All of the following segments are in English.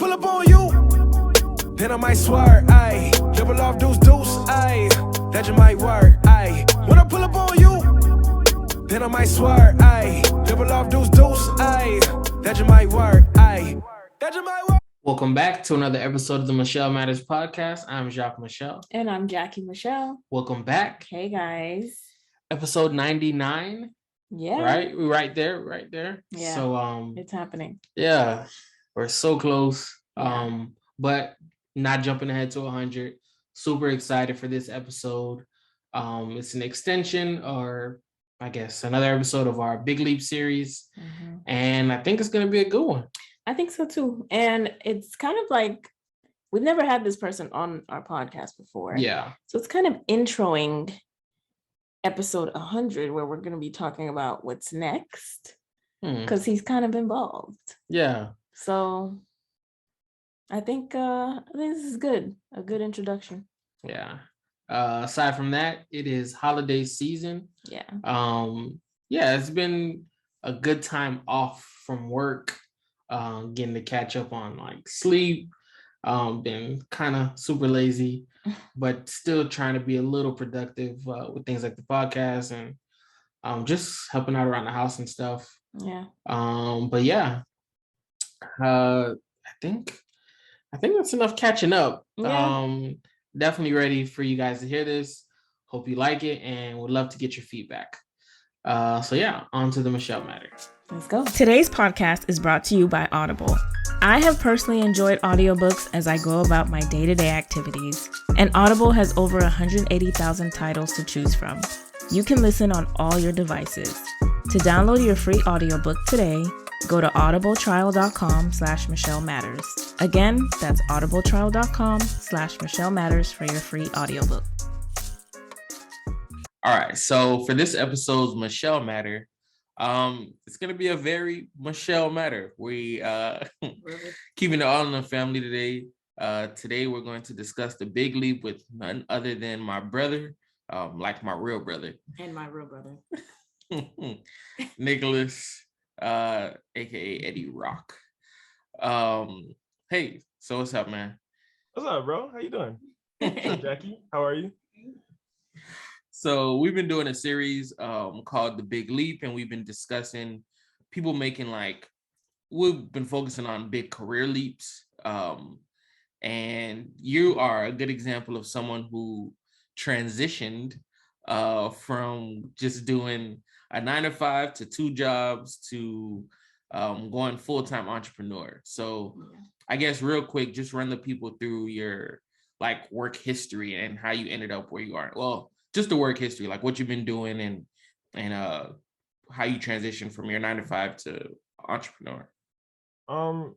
pull up on you, then I might swear, ayy. Double off deuce, ayy. That just might work, ayy. When I pull up on you, then I might swear, ayy. Double off deuce, ayy. That just might work, ayy. That just might work. Welcome back to another episode of the Michel Matters podcast. I'm Jacques Michel. And I'm Jackie Michel. Welcome back. Hey, guys. Episode 99. Yeah. Right? We're right there. Yeah. So, it's happening. Yeah. We're so close. Yeah. But not jumping ahead to 100. Super excited for this episode. It's an extension, or I guess another episode of our Big Leap series. Mm-hmm. And I think it's going to be a good one. I think so too. And it's kind of like, we've never had this person on our podcast before. Yeah. So it's kind of introing episode 100, where we're going to be talking about what's next, because he's kind of involved. Yeah. So I think this is good. A good introduction. Yeah. Aside from that, it is holiday season. Yeah. Yeah, it's been a good time off from work. Getting to catch up on like sleep. Been kind of super lazy, but still trying to be a little productive with things like the podcast and just helping out around the house and stuff. Yeah. But yeah, I think that's enough catching up. Yeah. Definitely ready for you guys to hear this. Hope you like it and would love to get your feedback. So yeah, on to the Michel Matter. Let's go. Today's podcast is brought to you by Audible. I have personally enjoyed audiobooks as I go about my day-to-day activities, and Audible has over 180,000 titles to choose from. You can listen on all your devices. To download your free audiobook today, go to audibletrial.com/Michel Matters. Again, that's audibletrial.com/Michel Matters for your free audiobook. All right, so for this episode's Michel Matter, it's gonna be a very Michel Matter. We keeping it all in the family today. Today we're going to discuss the big leap with none other than my brother, like my real brother. And my real brother. Nicholas, aka Eddy Rock. Hey, so what's up, man? What's up, bro? How you doing? What's up, Jackie? How are you? So we've been doing a series called The Big Leap, and we've been discussing people making we've been focusing on big career leaps. And you are a good example of someone who transitioned from just doing a 9-to-5 to 2 jobs to going full-time entrepreneur. So I guess real quick, just run the people through your work history and how you ended up where you are. Well, just the work history, like what you've been doing and how you transitioned from your 9-to-5 to entrepreneur.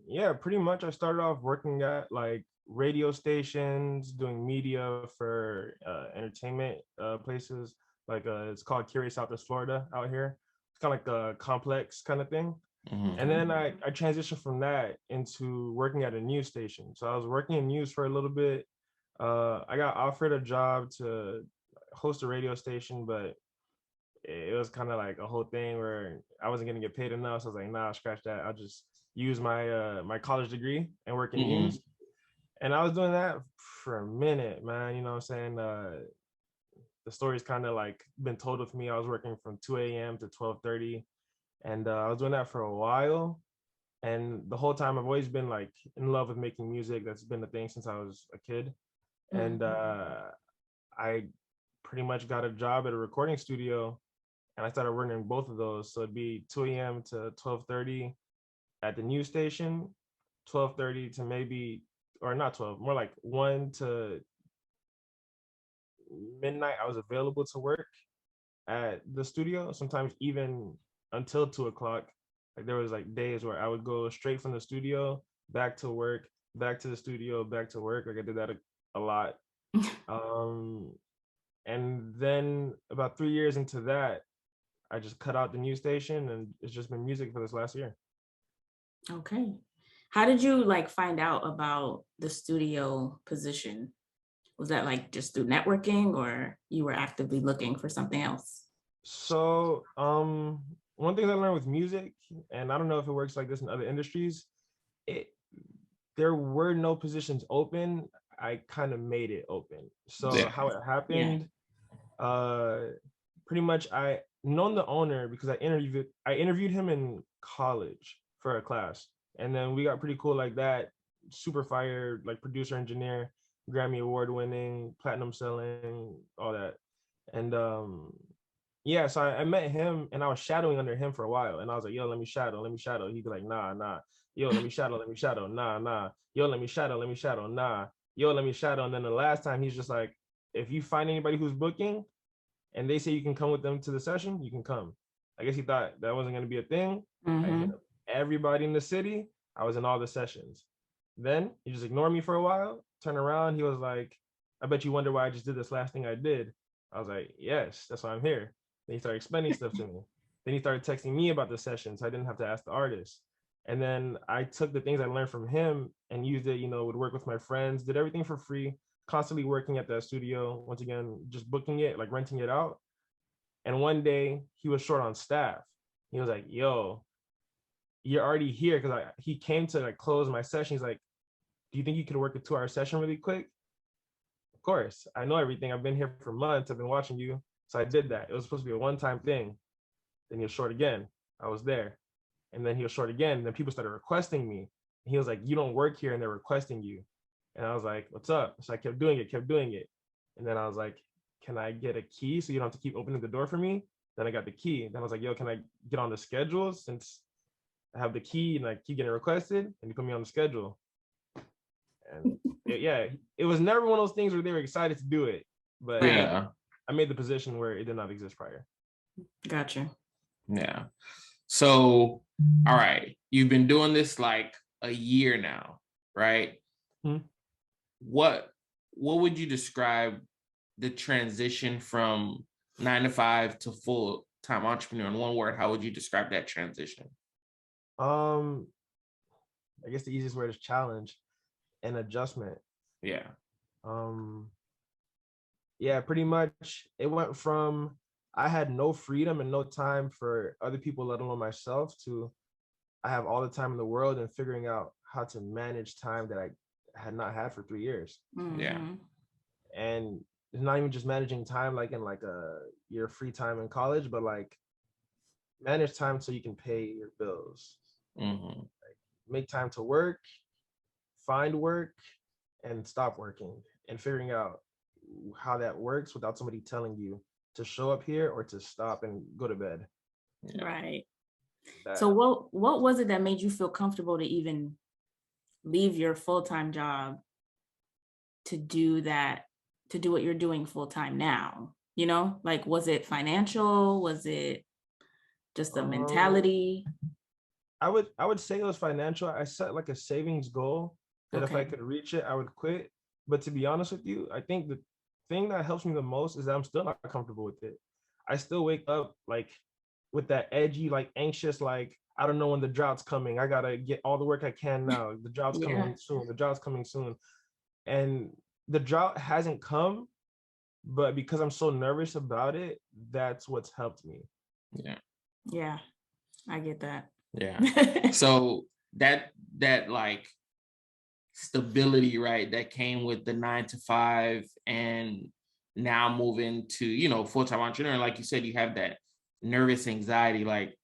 Yeah, pretty much I started off working at radio stations, doing media for entertainment places. It's called Curious Southwest Florida out here. It's kind of like a complex kind of thing. Mm-hmm. And then I transitioned from that into working at a news station. So I was working in news for a little bit. I got offered a job to host a radio station, but it was kind of like a whole thing where I wasn't going to get paid enough. So I was like, nah, scratch that. I'll just use my my college degree and work in news. And I was doing that for a minute, man. You know what I'm saying? The story's kind of been told of me. I was working from 2 a.m. to 12:30. And I was doing that for a while. And the whole time I've always been in love with making music. That's been the thing since I was a kid. And I pretty much got a job at a recording studio, and I started working in both of those. So it'd be 2 a.m. to 12:30 at the news station, 12:30 to maybe, or not 12, more like 1 to midnight. I was available to work at the studio, sometimes even until 2 o'clock. There was days where I would go straight from the studio, back to work, back to the studio, back to work. I did that a lot. And then about 3 years into that, I just cut out the news station, and it's just been music for this last year. Okay. How did you find out about the studio position? Was that just through networking, or you were actively looking for something else? So one thing I learned with music, and I don't know if it works like this in other industries, there were no positions open. I kind of made it open. So Yeah. how it happened, pretty much I known the owner because I interviewed him in college for a class. And then we got pretty cool like that. Super fire, like producer, engineer, Grammy award winning, platinum selling, all that. And yeah, so I met him and I was shadowing under him for a while. And I was like, yo, let me shadow, let me shadow. He'd be like, nah. Yo, let me shadow, nah. Yo, let me shadow, nah. Yo, let me shadow. And then the last time he's just like, if you find anybody who's booking and they say you can come with them to the session, you can come. I guess he thought that wasn't going to be a thing. I hit up everybody in the city. I was in all the sessions. Then he just ignored me for a while, turn around. He was like, I bet you wonder why I just did this last thing I did. I was like, yes, that's why I'm here. Then he started explaining stuff to me. Then he started texting me about the sessions. So I didn't have to ask the artist. And then I took the things I learned from him and used it, would work with my friends, did everything for free, constantly working at that studio. Once again, just booking it, like renting it out. And one day he was short on staff. He was like, yo, you're already here. Cause he came to like close my session. He's like, do you think you could work a 2-hour session really quick? Of course, I know everything. I've been here for months. I've been watching you. So I did that. It was supposed to be a one-time thing. Then he was short again. I was there. And then he was short again. And then people started requesting me. And he was like, you don't work here and they're requesting you. And I was like, what's up? So I kept doing it. And then I was like, can I get a key so you don't have to keep opening the door for me? Then I got the key. Then I was like, yo, can I get on the schedule since I have the key and I keep getting requested? And he put me on the schedule. And it was never one of those things where they were excited to do it. But Yeah. I made the position where it did not exist prior. Gotcha. Yeah. So, all right, you've been doing this like a year now, right? What would you describe the transition from 9 to 5 to full-time entrepreneur in one word? How would you describe that transition? I guess the easiest word is challenge and adjustment. Yeah. Yeah, pretty much it went from I had no freedom and no time for other people, let alone myself, to I have all the time in the world and figuring out how to manage time that I had not had for 3 years. Yeah. And it's not even just managing time like in like your free time in college, but like manage time so you can pay your bills. Like, make time to work, find work, and stop working, and figuring out how that works without somebody telling you to show up here or to stop and go to bed. Yeah. Right. So what was it that made you feel comfortable to even leave your full-time job to do what you're doing full-time now? Like, was it financial? Was it just a mentality? I would say it was financial. I set like a savings goal that if I could reach it, I would quit. But to be honest with you, I think the thing that helps me the most is that I'm still not comfortable with it. I still wake up like with that edgy, like anxious, like I don't know when the drought's coming. I gotta get all the work I can now. The drought's coming soon. The drought's coming soon. And the drought hasn't come, but because I'm so nervous about it, that's what's helped me. Yeah, I get that. Yeah. So that like stability, right, that came with the 9 to 5 and now moving to, full-time entrepreneur. Like you said, you have that nervous anxiety. Like,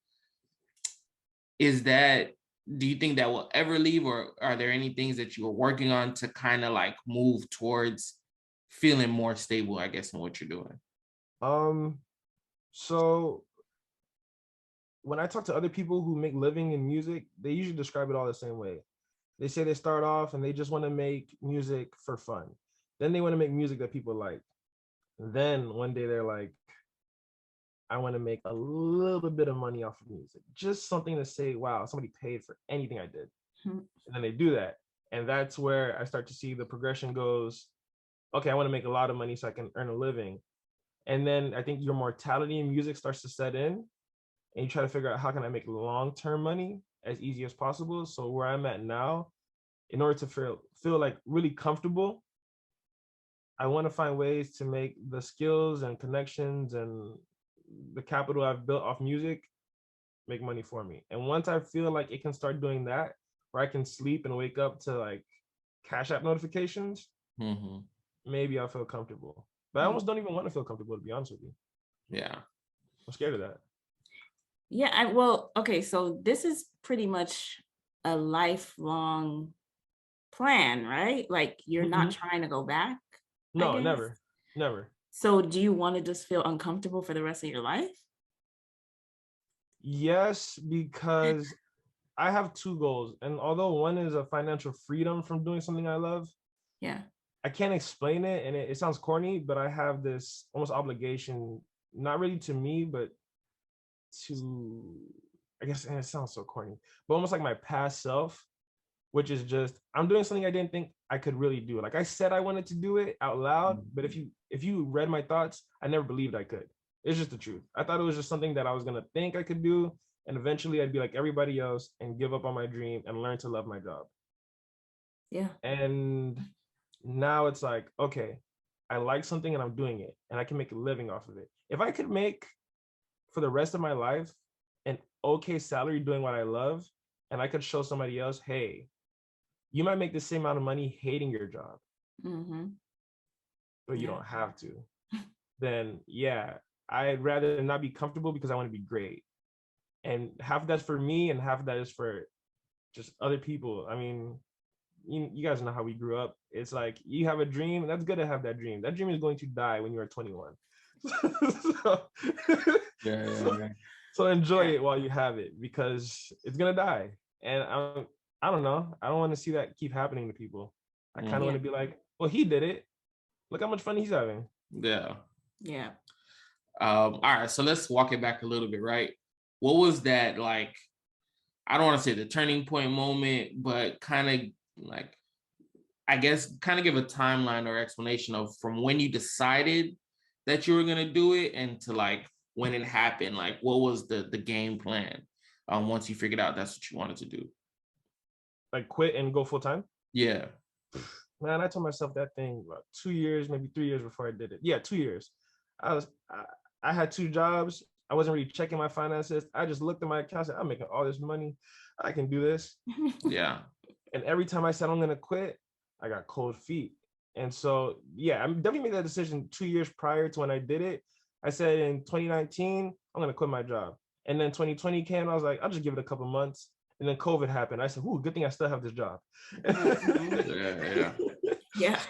do you think that will ever leave, or are there any things that you are working on to kind of like move towards feeling more stable, I guess, in what you're doing? So when I talk to other people who make living in music, they usually describe it all the same way. They say they start off and they just want to make music for fun. Then they want to make music that people like. Then one day they're like, I want to make a little bit of money off of music. Just something to say, wow, somebody paid for anything I did. And then they do that. And that's where I start to see the progression goes, okay, I want to make a lot of money so I can earn a living. And then I think your mortality in music starts to set in, and you try to figure out how can I make long-term money as easy as possible. So where I'm at now, in order to feel like really comfortable, I want to find ways to make the skills and connections and the capital I've built off music make money for me. And once I feel like it can start doing that where I can sleep and wake up to like Cash App notifications, maybe I'll feel comfortable. But I almost don't even want to feel comfortable, to be honest with you. Yeah. I'm scared of that. Yeah, okay, so this is pretty much a lifelong plan, right? Like you're not trying to go back? No, never. So do you want to just feel uncomfortable for the rest of your life? Yes, because I have two goals. And although one is a financial freedom from doing something I love, I can't explain it. And it sounds corny, but I have this almost obligation, not really to me, but to, I guess, and it sounds so corny, but almost like my past self, which is just, I'm doing something I didn't think I could really do. Like I said, I wanted to do it out loud, but if you read my thoughts, I never believed I could. It's just the truth. I thought it was just something that I was gonna think I could do, and eventually I'd be like everybody else and give up on my dream and learn to love my job. Yeah. And now it's like, okay, I like something and I'm doing it, and I can make a living off of it. If I could make for the rest of my life an okay salary doing what I love, and I could show somebody else, hey, you might make the same amount of money hating your job, but you don't have to, then yeah, I'd rather not be comfortable because I want to be great. And half of that's for me and half of that is for just other people. I mean, you guys know how we grew up. It's like you have a dream, and that's good to have that dream. That dream is going to die when you are 21. So enjoy it while you have it, because it's gonna die. And I don't know. I don't want to see that keep happening to people. I kind of want to be like, well, he did it. Look how much fun he's having. Yeah. All right, so let's walk it back a little bit, right? What was that like? I don't want to say the turning point moment, but kind of like, I guess, kind of give a timeline or explanation of from when you decided that you were gonna do it and to like when it happened. Like, what was the game plan once you figured out that's what you wanted to do? Like quit and go full time? Yeah. Man, I told myself that thing about 2 years, maybe 3 years before I did it. Yeah, 2 years. I had 2 jobs. I wasn't really checking my finances. I just looked at my account and said, I'm making all this money. I can do this. Yeah. And every time I said I'm gonna quit, I got cold feet. And so, yeah, I definitely made that decision 2 years prior to when I did it. I said in 2019, I'm gonna quit my job. And then 2020 came, I was like, I'll just give it a couple months. And then COVID happened. I said, ooh, good thing I still have this job. Yeah.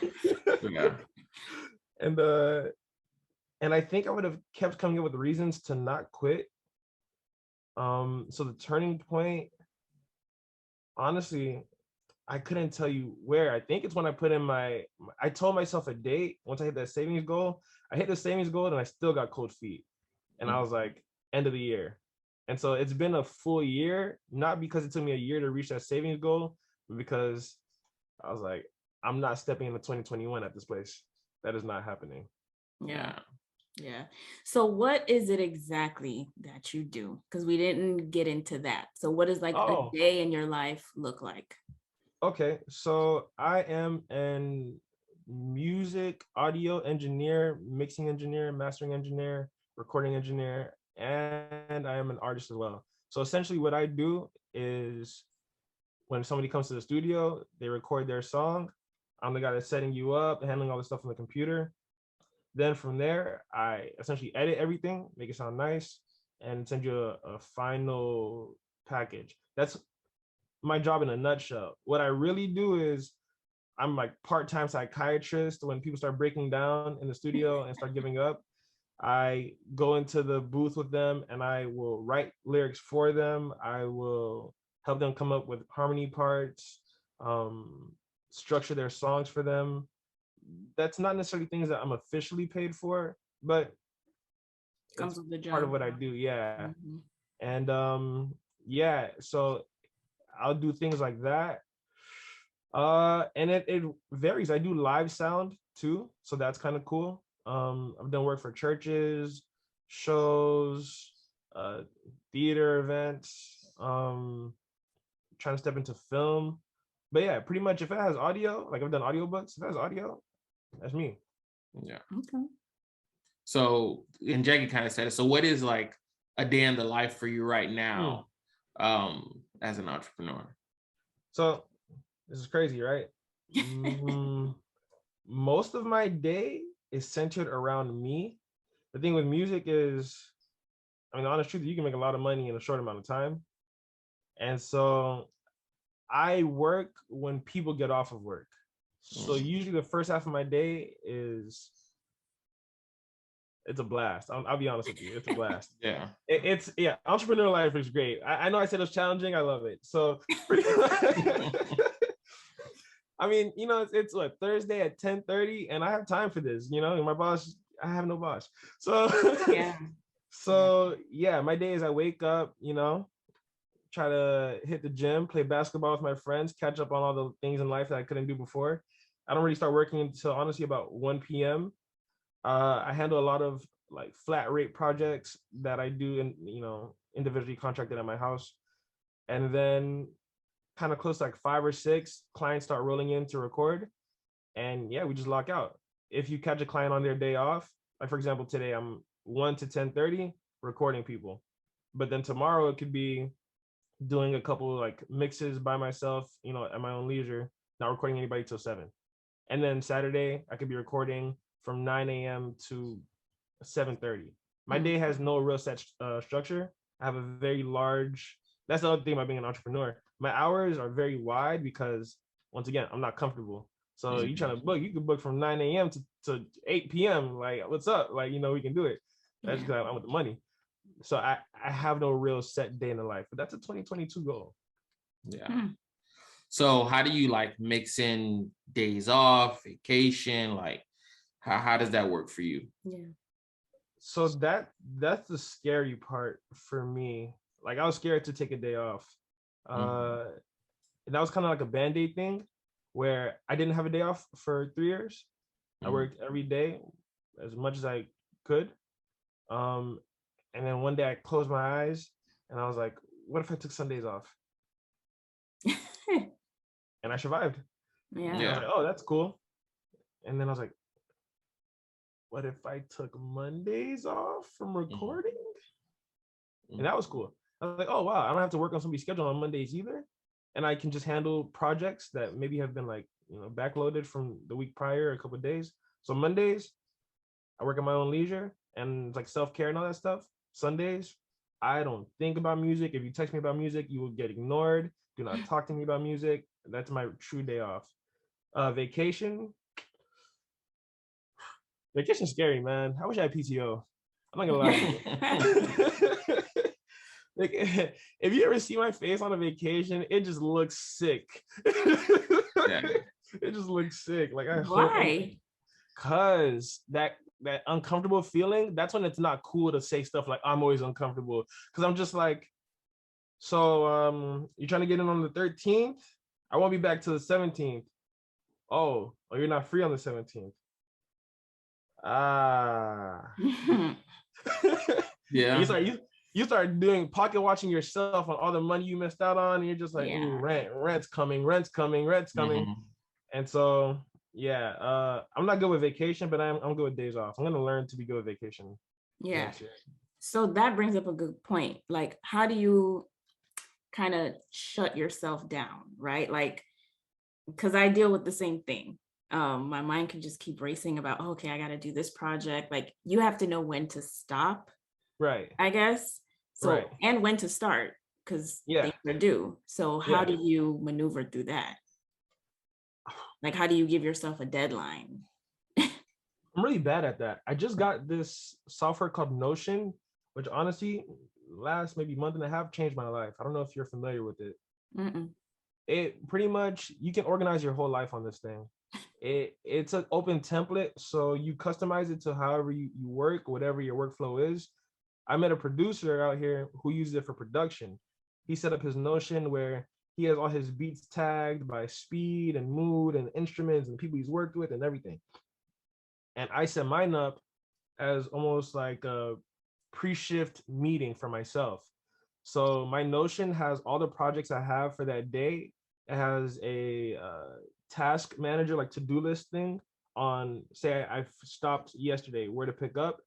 And I think I would have kept coming up with reasons to not quit. So the turning point, honestly, I couldn't tell you where. I think it's when I put in I told myself a date. Once I hit that savings goal, I hit the savings goal and I still got cold feet. And I was like, end of the year. And so it's been a full year, not because it took me a year to reach that savings goal, but because I was like, I'm not stepping into 2021 at this place. That is not happening. Yeah. So what is it exactly that you do? Because we didn't get into that. So what does like a day in your life look like? Okay, so I am an music audio engineer, mixing engineer, mastering engineer, recording engineer, and I am an artist as well. So essentially what I do is when somebody comes to the studio, they record their song. I'm the guy that's setting you up, handling all the stuff on the computer. Then from there, I essentially edit everything, make it sound nice, and send you a final package. That's my job in a nutshell. What I really do is I'm like part-time psychiatrist. When people start breaking down in the studio and start giving up, I go into the booth with them and I will write lyrics for them. I will help them come up with harmony parts, structure their songs for them. That's not necessarily things that I'm officially paid for, but Comes with the job. Part of what I do. Yeah. And yeah, so I'll do things like that. And it varies. I do live sound too, so that's kind of cool. I've done work for churches, shows, theater events, trying to step into film. But yeah, pretty much if it has audio, like I've done audiobooks, if it has audio, that's me. Yeah. Okay. So, and Jackie kind of said it. So what is like a day in the life for you right now as an entrepreneur? So this is crazy, right? Most of my day is centered around me. The thing with music is, I mean, the honest truth, you can make a lot of money in a short amount of time. And so I work when people get off of work. So usually the first half of my day it's a blast. I'll be honest with you. It's a blast. Yeah. It's entrepreneur life is great. I know I said it's challenging. I love it. So I mean, it's what, Thursday at 10:30, and I have time for this, and my boss, I have no boss. So Yeah. So yeah, my days I wake up, try to hit the gym, play basketball with my friends, catch up on all the things in life that I couldn't do before. I don't really start working until honestly about 1 p.m. I handle a lot of like flat rate projects that I do in, individually contracted at my house. And then kind of close to like 5 or 6 clients start rolling in to record. And yeah, we just lock out. If you catch a client on their day off, like for example, today I'm 1 to 10:30 recording people. But then tomorrow it could be doing a couple like mixes by myself, at my own leisure, not recording anybody till 7. And then Saturday, I could be recording from 9 a.m. to 7:30. My day has no real set structure. I have a very large, that's the other thing about being an entrepreneur. My hours are very wide because, once again, I'm not comfortable. So you trying to book, you can book from 9 a.m. to 8 p.m. Like, what's up? Like, we can do it. That's because I want the money. So I have no real set day in the life, but that's a 2022 goal. Yeah. So how do you like mix in days off, vacation? Like how does that work for you? Yeah. So that's the scary part for me. Like I was scared to take a day off. And that was kind of like a Band-Aid thing where I didn't have a day off for 3 years. I worked every day as much as I could. And then one day I closed my eyes and I was like, what if I took Sundays off? And I survived. Yeah. I was like, oh, that's cool. And then I was like, what if I took Mondays off from recording? And that was cool. I was like, oh, wow, I don't have to work on somebody's schedule on Mondays either. And I can just handle projects that maybe have been like, backloaded from the week prior, a couple of days. So Mondays, I work at my own leisure and it's like self-care and all that stuff. Sundays, I don't think about music. If you text me about music, you will get ignored. Do not talk to me about music. That's my true day off. Vacation's scary, man. I wish I had PTO. I'm not gonna lie to you. Like, if you ever see my face on a vacation, it just looks sick. It just looks sick. Like Why? Because that uncomfortable feeling, that's when it's not cool to say stuff like I'm always uncomfortable. Because I'm just like, so you're trying to get in on the 13th? I won't be back till the 17th. Oh, you're not free on the 17th. Yeah. You start doing pocket watching yourself on all the money you missed out on, and you're just like, rent's coming. And so I'm not good with vacation, but I'm good with days off. I'm gonna learn to be good with vacation. Yeah. So that brings up a good point. Like, how do you kind of shut yourself down, right? Like, because I deal with the same thing. My mind can just keep racing about, okay, I got to do this project. Like, you have to know when to stop, right? I guess. So, and when to start, because things are due. So how do you maneuver through that? Like, how do you give yourself a deadline? I'm really bad at that. I just got this software called Notion, which honestly, last maybe month and a half changed my life. I don't know if you're familiar with it. It pretty much, you can organize your whole life on this thing. It's an open template, so you customize it to however you work, whatever your workflow is. I met a producer out here who uses it for production. He set up his Notion where he has all his beats tagged by speed and mood and instruments and people he's worked with and everything. And I set mine up as almost like a pre-shift meeting for myself. So my Notion has all the projects I have for that day. It has a task manager, like to-do list thing on, say I've stopped yesterday, where to pick up,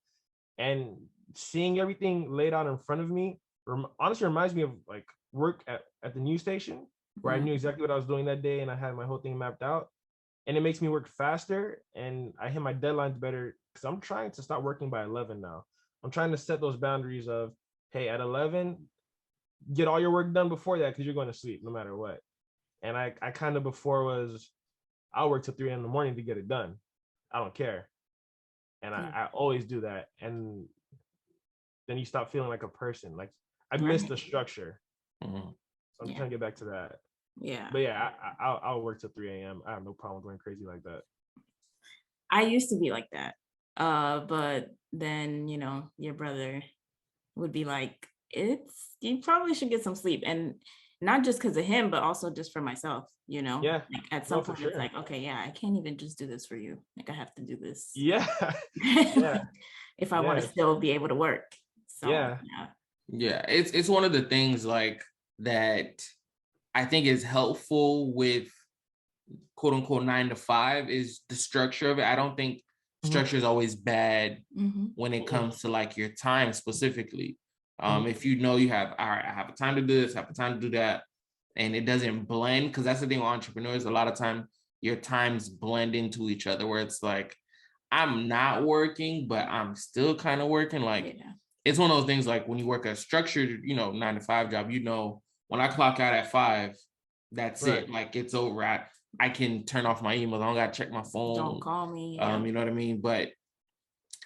and seeing everything laid out in front of me honestly reminds me of like work at the news station, where I knew exactly what I was doing that day and I had my whole thing mapped out. And it makes me work faster and I hit my deadlines better because I'm trying to start working by 11 now. I'm trying to set those boundaries of, hey, at 11, get all your work done before that because you're going to sleep no matter what. And I kind of before was, I'll work till 3 in the morning to get it done. I don't care. And I always do that. And then you stop feeling like a person. Like I miss the structure. So I'm trying to get back to that. Yeah. But yeah, I'll work till 3 a.m. I have no problem going crazy like that. I used to be like that. But then, you know, your brother would be like, you probably should get some sleep. And not just because of him, but also just for myself, you know? Yeah. Like at some point it's like, okay, yeah, I can't even just do this for you. Like I have to do this. Yeah. Yeah. If I want to still be able to work. So yeah. It's one of the things like that I think is helpful with quote unquote 9 to 5 is the structure of it. I don't think structure is always bad when it comes to like your time specifically. If you know you have, all right, I have a time to do this, I have a time to do that, and it doesn't blend, because that's the thing with entrepreneurs, a lot of time your times blend into each other where it's like, I'm not working, but I'm still kind of working. Like it's one of those things like when you work a structured, 9 to 5 job, when I clock out at 5, that's it. Like it's over. I can turn off my emails. I don't got to check my phone. Don't call me. You know what I mean? But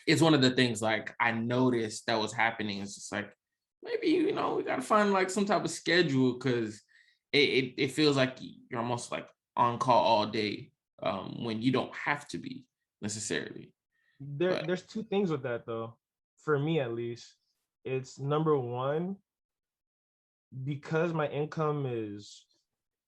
it's one of the things like I noticed that was happening. It's just like, maybe, we got to find like some type of schedule, because it feels like you're almost like on call all day when you don't have to be necessarily. There's two things with that though. For me, at least, it's number one, because my income is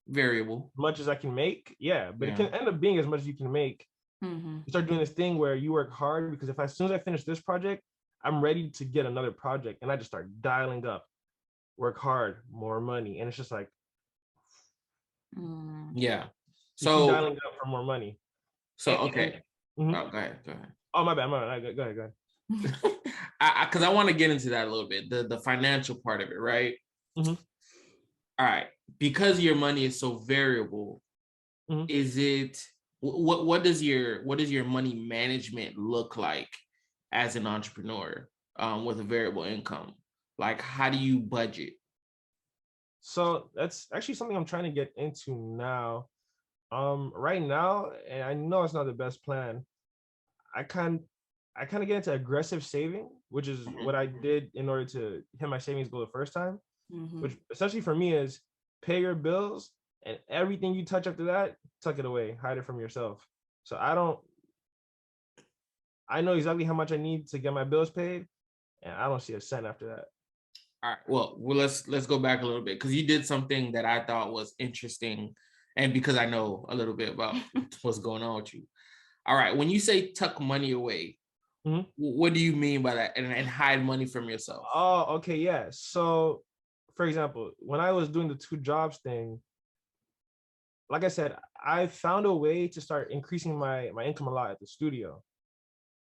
variable, as much as I can make. But it can end up being as much as you can make. You start doing this thing where you work hard, because as soon as I finish this project, I'm ready to get another project, and I just start dialing up, work hard, more money, and it's just like, so dialing up for more money. So okay, go ahead. Oh, my bad. Go ahead. Because I want to get into that a little bit, the financial part of it, right? All right, because your money is so variable, is it what does your money management look like as an entrepreneur with a variable income? Like, how do you budget? So that's actually something I'm trying to get into now. Right now, and I know it's not the best plan, I kind of get into aggressive saving, which is what I did in order to hit my savings goal the first time, which essentially for me is pay your bills, and everything you touch after that, tuck it away, hide it from yourself. So I know exactly how much I need to get my bills paid, and I don't see a cent after that. All right, well let's go back a little bit, because you did something that I thought was interesting, and because I know a little bit about what's going on with you. All right, when you say tuck money away, what do you mean by that, and hide money from yourself? Oh, okay, yeah. So, for example, when I was doing the 2 jobs thing, like I said, I found a way to start increasing my income a lot at the studio.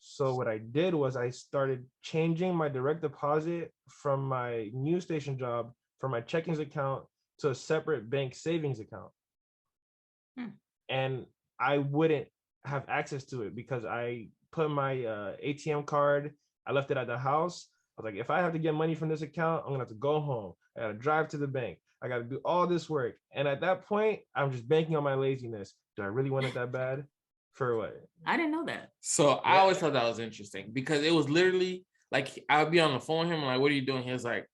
So what I did was I started changing my direct deposit from my news station job, from my checkings account, to a separate bank savings account. And I wouldn't have access to it because I put my ATM card, I left it at the house. I was like, if I have to get money from this account, I'm gonna have to go home. I gotta drive to the bank. I gotta do all this work. And at that point, I'm just banking on my laziness. Do I really want it that bad? For what? I didn't know that. So I always thought that was interesting, because it was literally like, I would be on the phone with him, like, what are you doing? He was like,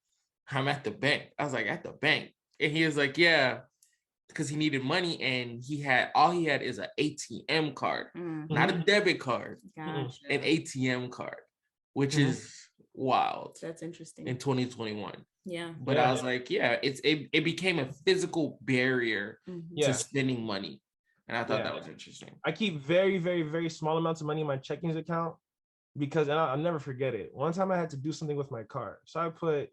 I'm at the bank. I was like, at the bank? And he was like, yeah, because he needed money, and all he had is an ATM card, not a debit card, an ATM card, which is wild. That's interesting. In 2021. Yeah. But I was like, it became a physical barrier to spending money. And I thought that was interesting. I keep very, very, very small amounts of money in my checkings account, because I'll never forget it. One time I had to do something with my car. So I put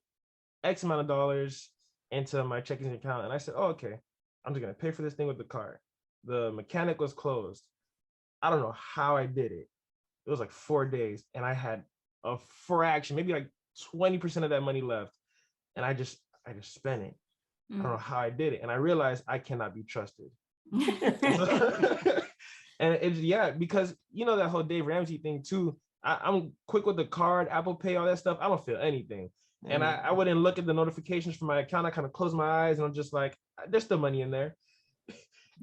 X amount of dollars into my checkings account, and I said, oh, okay, I'm just going to pay for this thing with the car. The mechanic was closed. I don't know how I did it. It was like 4 days, and I had a fraction, maybe like 20% of that money left. And I just spent it. I don't know how I did it. And I realized I cannot be trusted. And it's, because that whole Dave Ramsey thing too. I'm quick with the card, Apple Pay, all that stuff. I don't feel anything. And I wouldn't look at the notifications from my account. I kind of close my eyes and I'm just like, there's still money in there.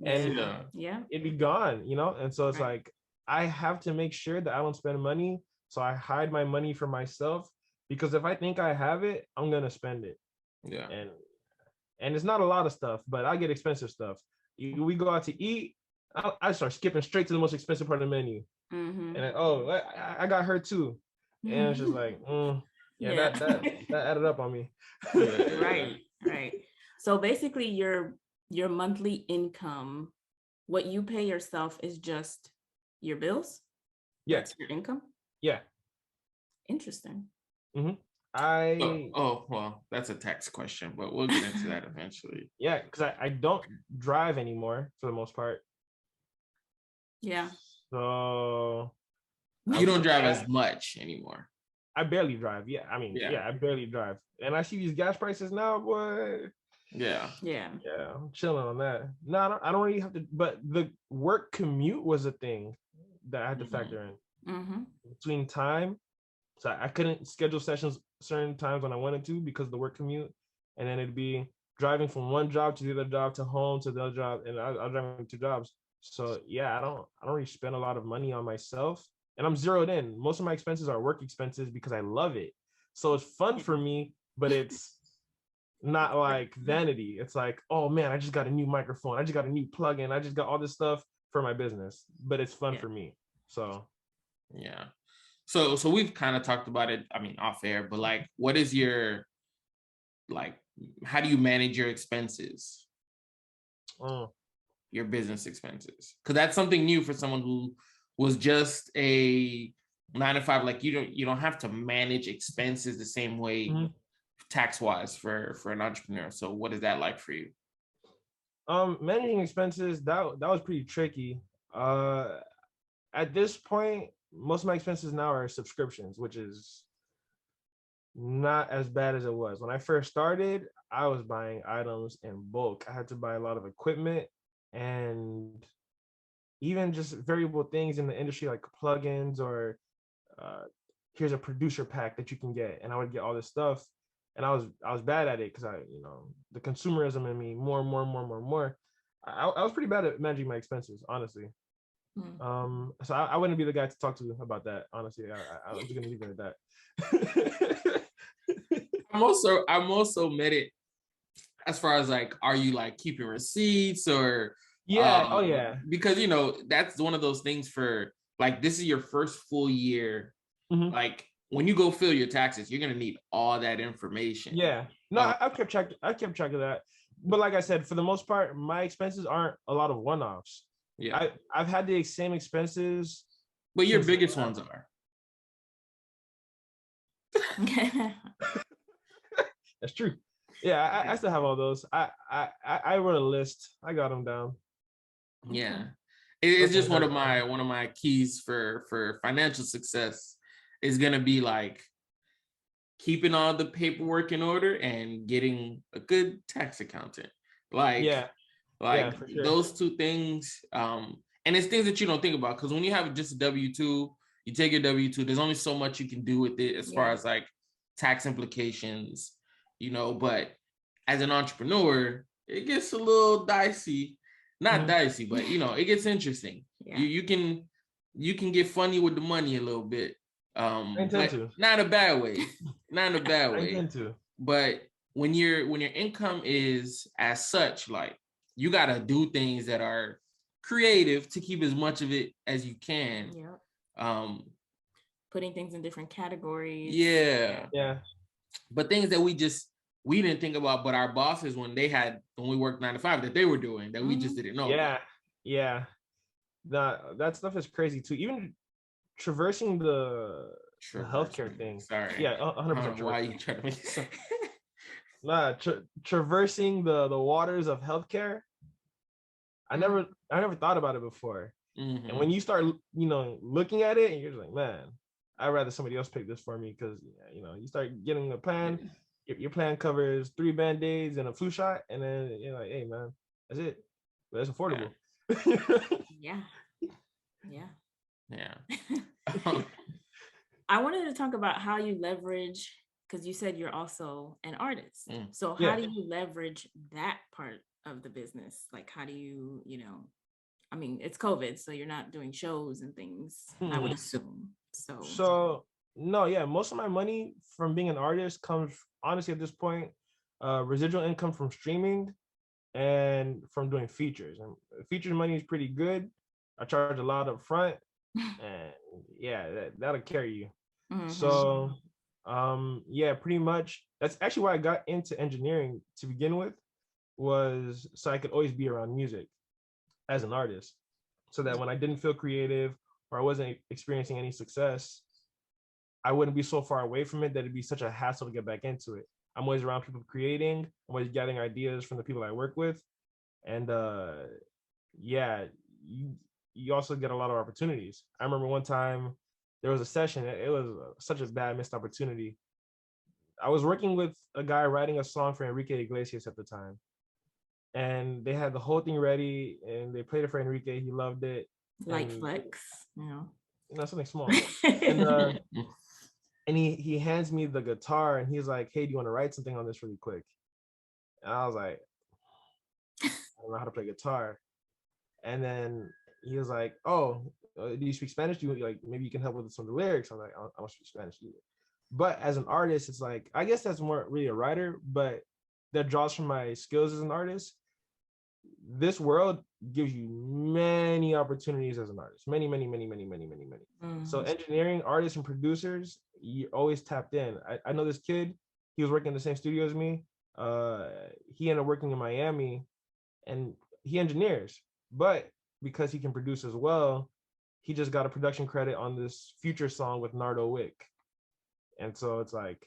And it'd be gone, And so it's like, I have to make sure that I don't spend money. So I hide my money for myself, because if I think I have it, I'm going to spend it. Yeah. And it's not a lot of stuff, but I get expensive stuff. We go out to eat, I start skipping straight to the most expensive part of the menu. And I got her too. And it's just like, that added up on me. Right. So basically your monthly income, what you pay yourself is just your bills? Yes. Your income? Yeah. Interesting. Well, that's a tax question, but we'll get into that eventually. Yeah, because I don't drive anymore for the most part. Yeah. So you don't drive as much anymore. I barely drive. Yeah, I mean, I barely drive. And I see these gas prices now, boy. Yeah, I'm chilling on that. No, I don't really have to. But the work commute was a thing that I had to factor in between time. So I couldn't schedule sessions certain times when I wanted to because of the work commute, and then it'd be driving from one job to the other job to home to the other job, and I was driving 2 jobs. So I don't really spend a lot of money on myself, and I'm zeroed in. Most of my expenses are work expenses because I love it. So it's fun for me, but it's not like vanity. It's like, oh man, I just got a new microphone. I just got a new plugin. I just got all this stuff for my business, but it's fun for me. So, yeah. So we've kind of talked about it, I mean, off air, but like, what is your, like, how do you manage your expenses? Your business expenses? Because that's something new for someone who was just a 9-to-5. Like, you don't have to manage expenses the same way tax-wise for an entrepreneur. So what is that like for you? Managing expenses, that was pretty tricky. At this point, most of my expenses now are subscriptions, which is not as bad as it was. When I first started, I was buying items in bulk. I had to buy a lot of equipment and even just variable things in the industry like plugins or here's a producer pack that you can get. And I would get all this stuff. And I was bad at it because the consumerism in me more. I was pretty bad at managing my expenses, honestly. So I wouldn't be the guy to talk to about that, honestly. I'm just gonna leave it at that. I'm also met it as far as like, are you like keeping receipts or because that's one of those things for like, this is your first full year. Like when you go fill your taxes, you're gonna need all that information. I kept track of that, but like I said, for the most part, my expenses aren't a lot of one-offs. I've had the same expenses, but your biggest ones are. That's true. I still have all those. I wrote a list. I got them down. It's just one of my keys for financial success is gonna be like keeping all the paperwork in order and getting a good tax accountant. Sure. Those two things, and it's things that you don't think about, because when you have just a W-2, you take your W-2, there's only so much you can do with it as far as like tax implications, but as an entrepreneur, it gets a little dicey. Not dicey, but it gets interesting. You can get funny with the money a little bit. Not in a bad way. Not in a bad way. I intend to. But when your income is as such, like, you gotta do things that are creative to keep as much of it as you can. Putting things in different categories. But things that we didn't think about, but our bosses, when we worked 9-to-5, that they were doing that we just didn't know. That stuff is crazy too. Even traversing the healthcare thing. Sorry. 100%. Why are you trying to make it so? Traversing the waters of healthcare. I never thought about it before. And when you start, looking at it, and you're just like, man, I'd rather somebody else pick this for me, because you start getting a plan. your plan covers 3 band-aids and a flu shot, and then you're like, hey man, that's it. But it's affordable. Yeah. Yeah. Yeah. I wanted to talk about how you leverage, because you said you're also an artist. So how do you leverage that part of the business? Like, how do you, I mean, it's COVID, so you're not doing shows and things, I would assume. So no, yeah, most of my money from being an artist comes, honestly, at this point, residual income from streaming and from doing features. And features money is pretty good. I charge a lot up front, and yeah, that'll carry you. So yeah, pretty much that's actually why I got into engineering to begin with, was so I could always be around music as an artist, so that when I didn't feel creative or I wasn't experiencing any success, I wouldn't be so far away from it that it'd be such a hassle to get back into it. I'm always around people creating. I'm always getting ideas from the people I work with. And yeah, you also get a lot of opportunities. I remember one time there was a session, it was such a bad missed opportunity. I was working with a guy writing a song for Enrique Iglesias at the time. And they had the whole thing ready and they played it for Enrique. He loved it. Like flex, something small. And he hands me the guitar and he's like, hey, do you want to write something on this really quick? And I was like, I don't know how to play guitar. And then he was like, oh, do you speak Spanish? Do you like, maybe you can help with some of the lyrics? I'm like, I don't speak Spanish either. But as an artist, it's like, I guess that's more really a writer, but that draws from my skills as an artist. This world gives you many opportunities as an artist, many. So engineering, artists, and producers, you're always tapped in. I know this kid, he was working in the same studio as me. He ended up working in Miami and he engineers, but because he can produce as well, he just got a production credit on this Future song with Nardo Wick. And so it's like,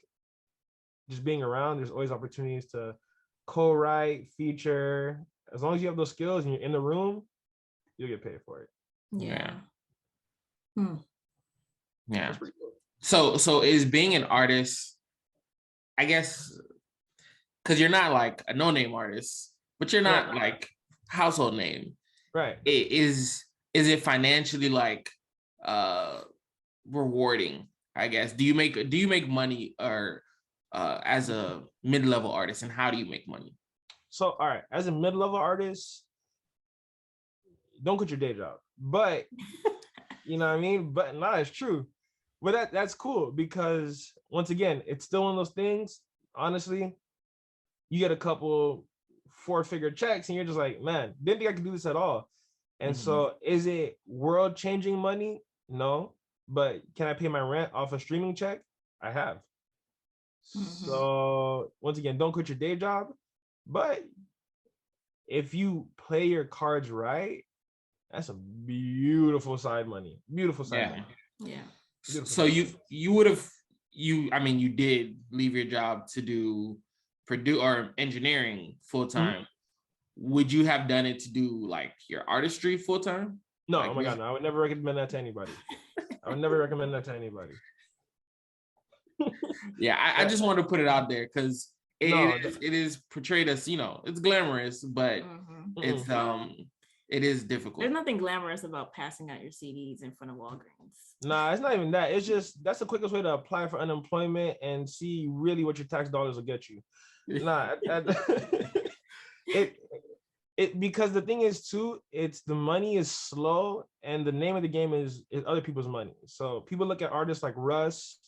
just being around, there's always opportunities to co-write, feature. As long as you have those skills and you're in the room, you'll get paid for it. Yeah. That's pretty cool. So is being an artist, I guess, because you're not like a no-name artist, but you're not like household name. Right. Is it financially like rewarding, I guess? Do you make money or as a mid-level artist, and how do you make money? So, all right, as a mid-level artist, don't quit your day job. But you know what I mean? But no, it's true. But that's cool because once again, it's still one of those things, honestly, you get a couple 4-figure checks and you're just like, man, didn't think I could do this at all. And so is it world-changing money? No. But can I pay my rent off a streaming check? I have. So once again, don't quit your day job. But if you play your cards right, that's a beautiful side money. Beautiful side money. Yeah. Beautiful so you did leave your job to do or engineering full time. Would you have done it to do like your artistry full time? No, like, oh my God, no, I would never recommend that to anybody. I would never recommend that to anybody. Yeah, I just want to put it out there because it is portrayed as, it's glamorous, but it's it is difficult. There's nothing glamorous about passing out your CDs in front of Walgreens. Nah, it's not even that. It's just that's the quickest way to apply for unemployment and see really what your tax dollars will get you. Nah, it because the thing is too, it's the money is slow and the name of the game is other people's money. So people look at artists like Russ,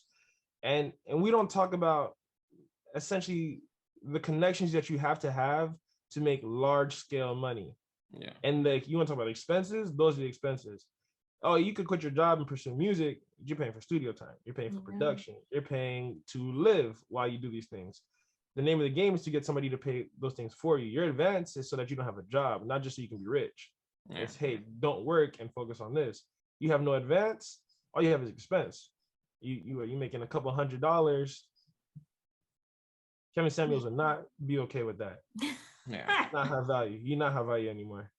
and we don't talk about essentially the connections that you have to make large scale money. Yeah. And like you want to talk about expenses, those are the expenses. Oh, you could quit your job and pursue music. You're paying for studio time. You're paying for production. You're paying to live while you do these things. The name of the game is to get somebody to pay those things for you. Your advance is so that you don't have a job, not just so you can be rich. Yeah. It's, hey, don't work and focus on this. You have no advance. All you have is expense. You're making a couple $100. Kevin Samuels would not be okay with that. Yeah. Not have value. You not have value anymore.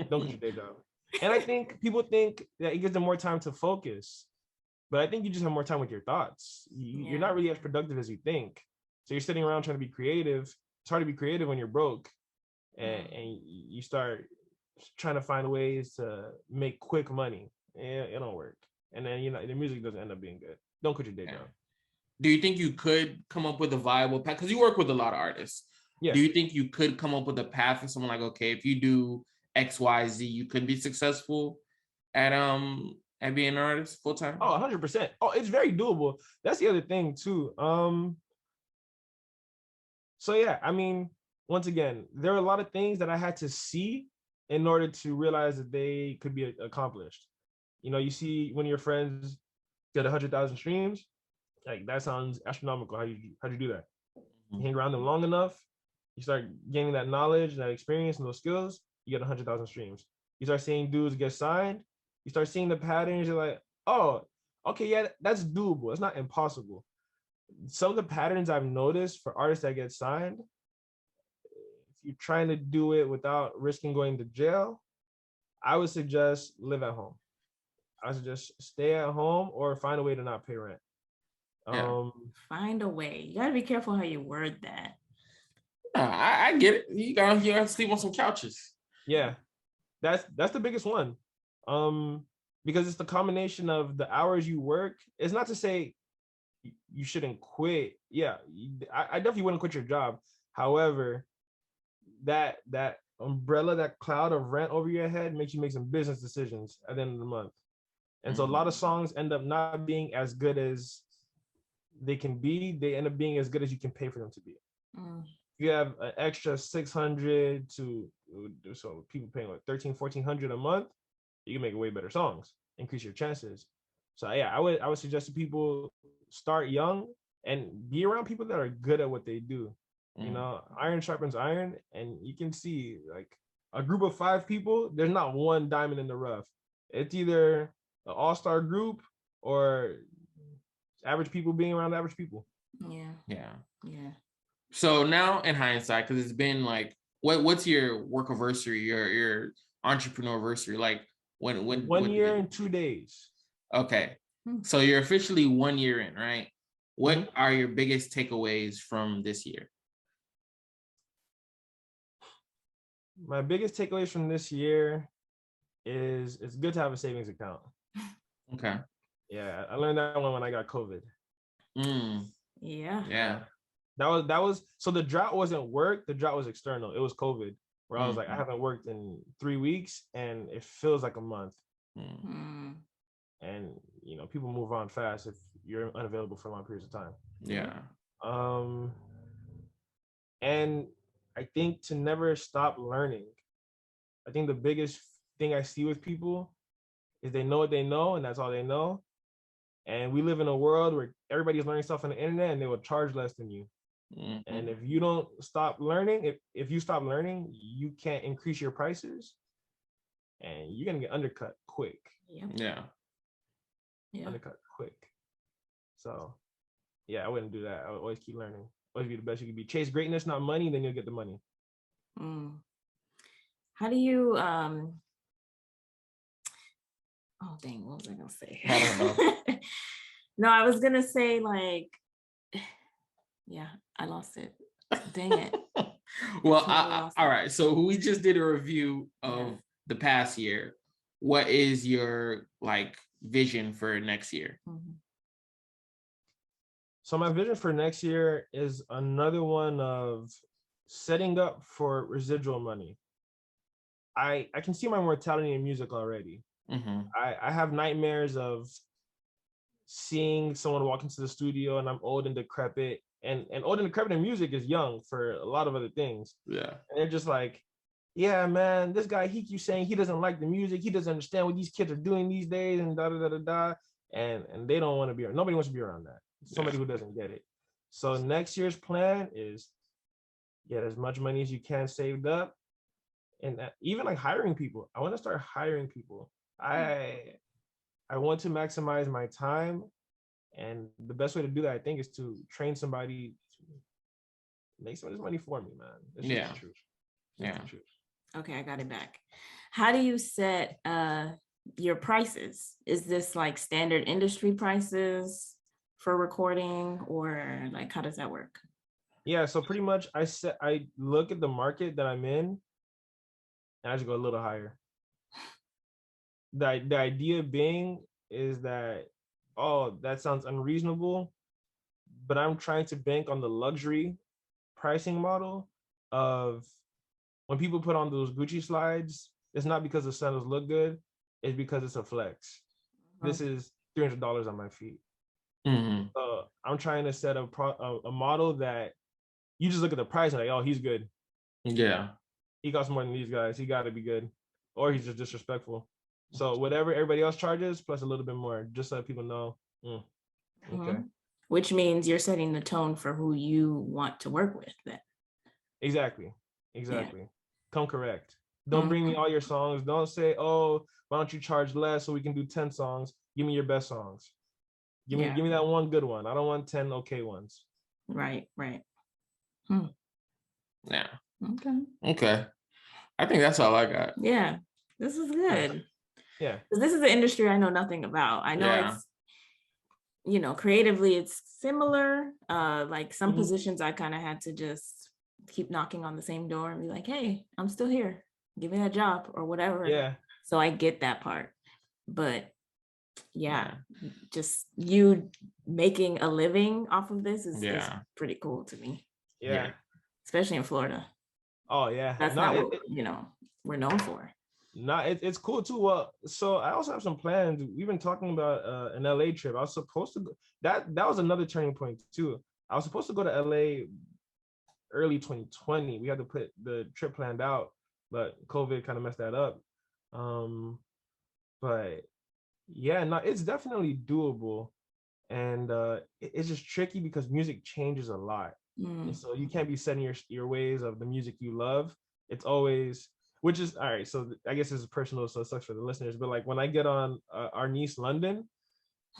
Don't quit your day job. And I think people think that it gives them more time to focus, but I think you just have more time with your thoughts. You're not really as productive as you think. So you're sitting around trying to be creative. It's hard to be creative when you're broke, and you start trying to find ways to make quick money. It don't work. And then, you know, the music doesn't end up being good. Don't quit your day job. Do you think you could come up with a viable path? Because you work with a lot of artists. Yeah. Do you think you could come up with a path for someone like, okay, if you do X, Y, Z, you could be successful at being an artist full time? Oh, 100%. Oh, it's very doable. That's the other thing too. So yeah, I mean, once again, there are a lot of things that I had to see in order to realize that they could be accomplished. You know, you see when your friends get 100,000 streams, like that sounds astronomical. How do you do that? You hang around them long enough, you start gaining that knowledge, that experience, and those skills, you get 100,000 streams. You start seeing dudes get signed, you start seeing the patterns, you're like, oh, okay, yeah, that's doable. It's not impossible. Some of the patterns I've noticed for artists that get signed, if you're trying to do it without risking going to jail, I would suggest live at home. I would suggest stay at home or find a way to not pay rent. Find a way. You gotta be careful how you word that. I get it. You gotta sleep on some couches. Yeah, that's the biggest one. Because it's the combination of the hours you work. It's not to say you shouldn't quit. Yeah, I definitely wouldn't quit your job. However, that umbrella, that cloud of rent over your head makes you make some business decisions at the end of the month. And so a lot of songs end up not being as good as they can be. They end up being as good as you can pay for them to be. You have an extra 600 to, so people paying like 1,400 a month, you can make way better songs, increase your chances. So yeah, I would suggest to people start young and be around people that are good at what they do. You know, iron sharpens iron, and you can see like a group of 5 people, there's not one diamond in the rough. It's either an all-star group or average people being around average people. Yeah. So now in hindsight, because it's been like, what's your work anniversary, your entrepreneur anniversary? Like when 1 year and 2 days. Okay. So you're officially 1 year in, right? What are your biggest takeaways from this year? My biggest takeaways from this year is it's good to have a savings account. Okay. Yeah, I learned that one when I got COVID. Yeah. That was so the drought wasn't work, the drought was external. It was COVID, where I was like, I haven't worked in 3 weeks and it feels like a month. And you know, people move on fast if you're unavailable for long periods of time. Yeah. And I think to never stop learning. I think the biggest thing I see with people is they know what they know, and that's all they know. And we live in a world where everybody's learning stuff on the internet and they will charge less than you. And if you don't stop learning, if you stop learning, you can't increase your prices and you're gonna get undercut quick. Yeah. Undercut quick. So yeah, I wouldn't do that. I would always keep learning. Always be the best you can be. Chase greatness, not money, then you'll get the money. How do you oh dang, what was I gonna say? I don't know. No, I was gonna say like, yeah, I lost it. Dang it. Well, all right. So we just did a review of the past year. What is your like vision for next year? So my vision for next year is another one of setting up for residual money. I can see my mortality in music already. I have nightmares of seeing someone walk into the studio and I'm old and decrepit. And old and decrepit in music is young for a lot of other things. Yeah. And they're just like, yeah, man, this guy, he keeps saying he doesn't like the music. He doesn't understand what these kids are doing these days and da. And they don't want to be around. Nobody wants to be around that. Somebody who doesn't get it. So next year's plan is get as much money as you can saved up. And even like hiring people. I want to start hiring people. I want to maximize my time. And the best way to do that, I think, is to train somebody to make some of this money for me, man. That's just the truth. That's the truth. Okay, I got it back. How do you set your prices? Is this like standard industry prices for recording, or like how does that work? Yeah, so pretty much I look at the market that I'm in and I just go a little higher. The idea being is that, oh, that sounds unreasonable, but I'm trying to bank on the luxury pricing model of when people put on those Gucci slides, it's not because the sandals look good, it's because it's a flex. This is $300 on my feet. I'm trying to set a model that you just look at the price and like, oh, he's good. Yeah. He costs more than these guys. He got to be good, or he's just disrespectful. So whatever everybody else charges, plus a little bit more, just so that people know. Okay. Which means you're setting the tone for who you want to work with then. Exactly. Come correct. Don't bring me all your songs. Don't say, oh, why don't you charge less so we can do 10 songs? Give me your best songs. Give me that one good one. I don't want 10 okay ones. Right. Yeah. Okay. I think that's all I got. Yeah, this is good. Yeah. Because this is an industry I know nothing about. I know it's, creatively it's similar. Like some positions I kind of had to just keep knocking on the same door and be like, hey, I'm still here. Give me that job or whatever. Yeah. So I get that part. But just you making a living off of this is pretty cool to me. Yeah. Especially in Florida. Oh yeah. That's not what we're known for. It's cool too. Well, so I also have some plans. We've been talking about an LA trip. I was supposed to go, that was another turning point too. I was supposed to go to LA early 2020. We had to put the trip planned out, but COVID kind of messed that up. But yeah, no, it's definitely doable. And it's just tricky because music changes a lot. And so you can't be setting your ways of the music you love. It's always, which is all right. So I guess this is personal, so it sucks for the listeners. But like when I get on our niece London,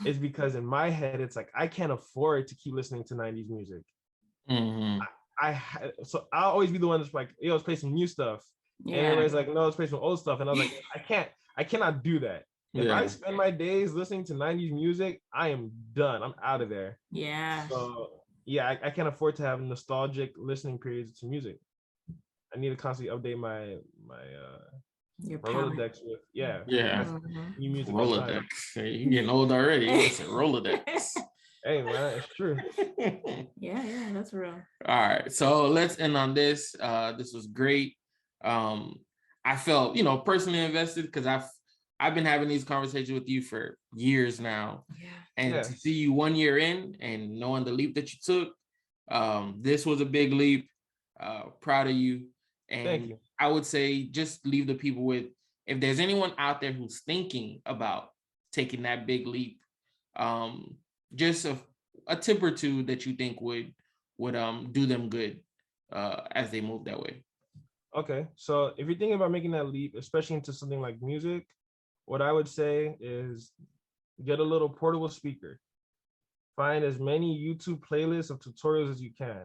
it's because in my head it's like I can't afford to keep listening to 90s music. So I'll always be the one that's like, yo, let's play some new stuff. And everybody's like, no, let's play some old stuff. And I was like, I cannot do that. If I spend my days listening to 90s music, I am done. I'm out of there. Yeah. So yeah, I can't afford to have nostalgic listening periods to music. I need to constantly update my Rolodex with new music. Rolodex. Hey, you're getting old already. It's a Rolodex. Hey man, it's true. Yeah, that's real. All right, so let's end on this. This was great. I felt, personally invested because I've been having these conversations with you for years now. And to see you 1 year in and knowing the leap that you took, this was a big leap. Proud of you. And thank you. I would say just leave the people with, if there's anyone out there who's thinking about taking that big leap, just a tip or two that you think would do them good as they move that way. Okay, so if you're thinking about making that leap, especially into something like music, what I would say is get a little portable speaker. Find as many YouTube playlists of tutorials as you can.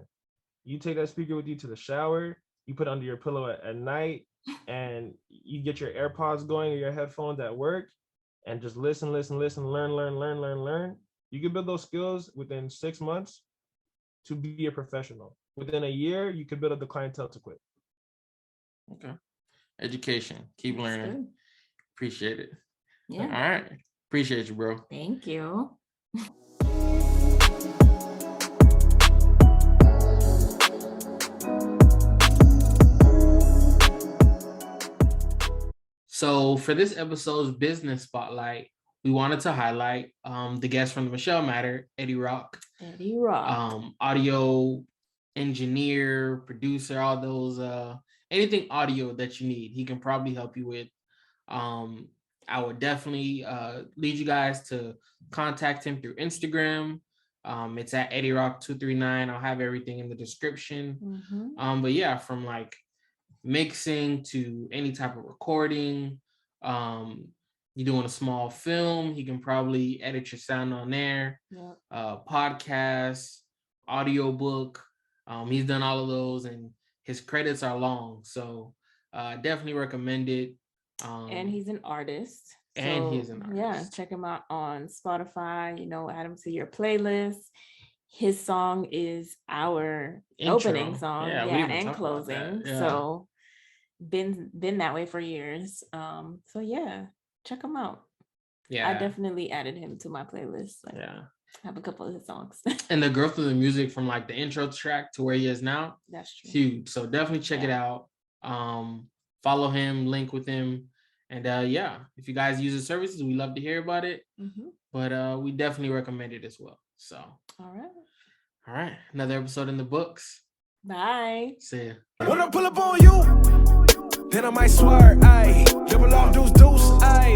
You take that speaker with you to the shower, you put it under your pillow at night, and you get your AirPods going or your headphones at work, and just listen, learn. You can build those skills within 6 months to be a professional. Within a year, you can build up the clientele to quit. Okay. Education. Keep learning. Good. Appreciate it. Yeah. All right. Appreciate you, bro. Thank you. So for this episode's business spotlight, we wanted to highlight the guest from the Michel Matter, Eddy Rock. Eddy Rock. Audio engineer, producer, all those, anything audio that you need, he can probably help you with. I would definitely lead you guys to contact him through Instagram. It's at Eddy Rock 239. I'll have everything in the description. But yeah, from like mixing to any type of recording, you're doing a small film, he can probably edit your sound on there. Podcast, audiobook, he's done all of those and his credits are long, so definitely recommend it. And he's an artist. And he's an artist. Yeah, check him out on Spotify, add him to your playlist. his song is our Intro. opening song, Yeah, we didn't even and talk about that. closing. Yeah. So been that way for years. So yeah, check him out. Yeah. I definitely added him to my playlist. Like, Yeah. I have a couple of his songs. And the growth of the music from like the intro track to where he is now, That's true. huge. So definitely check it out. Follow him, link with him. And yeah, if you guys use his services, we love to hear about it. But we definitely recommend it as well. So all right. Another episode in the books. Bye. See ya. When I pull up on you, then I might swear, ayy. Double off deuce, ayy.